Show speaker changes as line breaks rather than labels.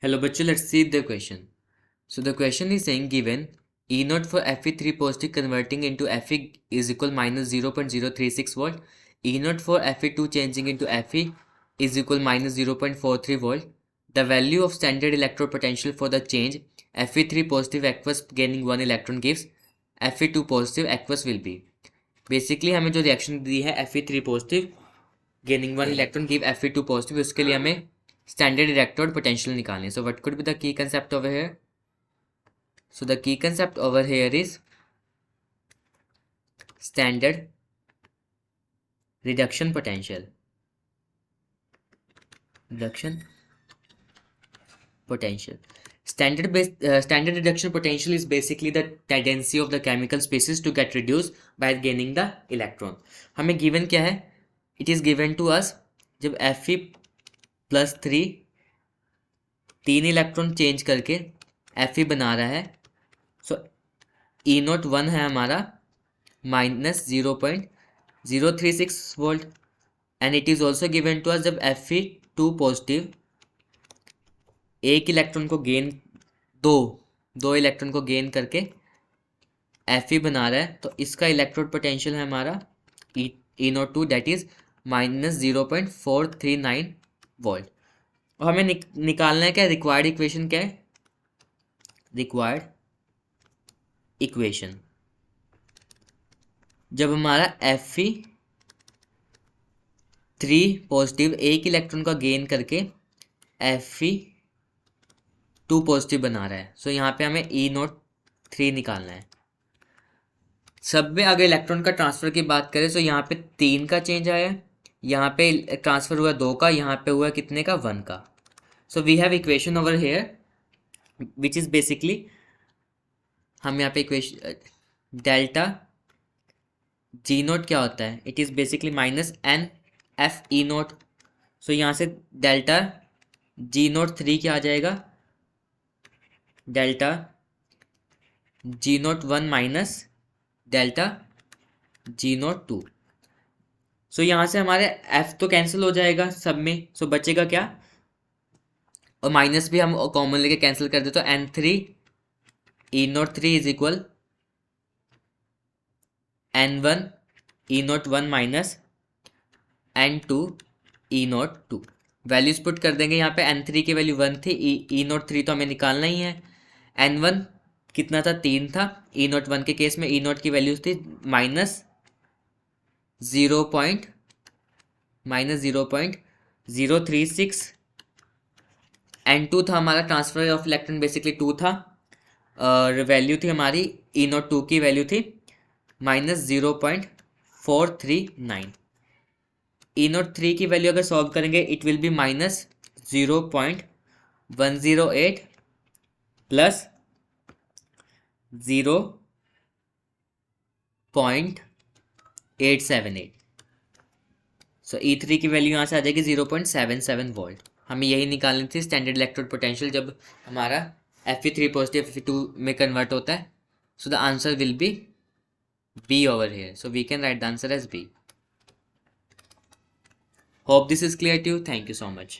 Hello bachcho, let's see the question. So the question is saying given E naught for Fe3 positive converting into Fe is equal minus 0.036 volt, E naught for Fe2 changing into Fe is equal minus 0.43 volt. The value of standard electrode potential for the change Fe3 positive aqueous gaining 1 electron gives Fe2 positive aqueous will be. Basically हमें जो reaction दी है Fe3 positive gaining 1 electron give Fe2 positive, उसके लिए हमें standard electrode potential निकालने. So what could be the key concept over here? So the key concept over here is standard reduction potential. Standard reduction potential is basically the tendency of the chemical species to get reduced by gaining the electron. हमें given क्या है? It is given to us जब Fe plus 3 तीन electron change करके Fe बना रहा है. सो E not 1 है हमारा minus 0.036 volt and it is also given to us जब Fe2 पॉजिटिव एक इलेक्ट्रॉन को गेन दो इलेक्ट्रॉन को गेन करके Fe बना रहा है, तो इसका इलेक्ट्रोड पोटेंशियल है हमारा E not 2 that is minus 0.439 volt. और हमें निकालना है क्या? रिक्वायर्ड इक्वेशन क्या है? रिक्वायर्ड इक्वेशन जब हमारा Fe3 पॉजिटिव एक इलेक्ट्रॉन का गेन करके Fe2 पॉजिटिव बना रहा है. सो यहाँ पे हमें E नॉट 3 निकालना है. सब में अगर इलेक्ट्रॉन का ट्रांसफर की बात करें तो यहाँ पे 3 का चेंज आया है, यहाँ पे ट्रांसफर हुआ 2 का, यहाँ पे हुआ कितने का? 1 का. So we have equation over here which is basically हम यहाँ पे इक्वेशन डेल्टा जी नोट क्या होता है? It is basically minus n F E naught. So यहाँ से डेल्टा जी नोट 3 क्या आ जाएगा? Delta G naught 1 minus delta G naught 2. So यहाँ से हमारे एफ तो कैंसिल हो जाएगा सब में. सो बचेगा क्या? और माइनस भी हम कॉमन लेके कैंसिल कर दे तो N3 E note 3 is equal N1 E note 1 minus N2 E note 2. Values put कर देंगे. यहाँ पे N3 की वैल्यू 1 थी, E नोट 3 तो हमें निकालना ही है. N1 कितना था? 3 था. E नोट 1 के केस में E नोट की वैल्यूज थी माइनस 0.036. N2 था हमारा ट्रांसफर ऑफ इलेक्ट्रॉन बेसिकली 2 था और वैल्यू थी हमारी E नोट 2 की वैल्यू थी माइनस 0.439. E नोट 3 की वैल्यू अगर सॉल्व करेंगे it will be minus 0.108 plus 0.878. So E3 की वैल्यू यहाँ से आ जाएगी 0.77 वोल्ट. हमें यही निकालनी थी स्टैंडर्ड इलेक्ट्रोड पोटेंशियल जब हमारा Fe3 पॉजिटिव Fe2 में कन्वर्ट होता है. So the answer will be B over here. So we can write the answer as B. Hope this is clear to you. Thank you so much.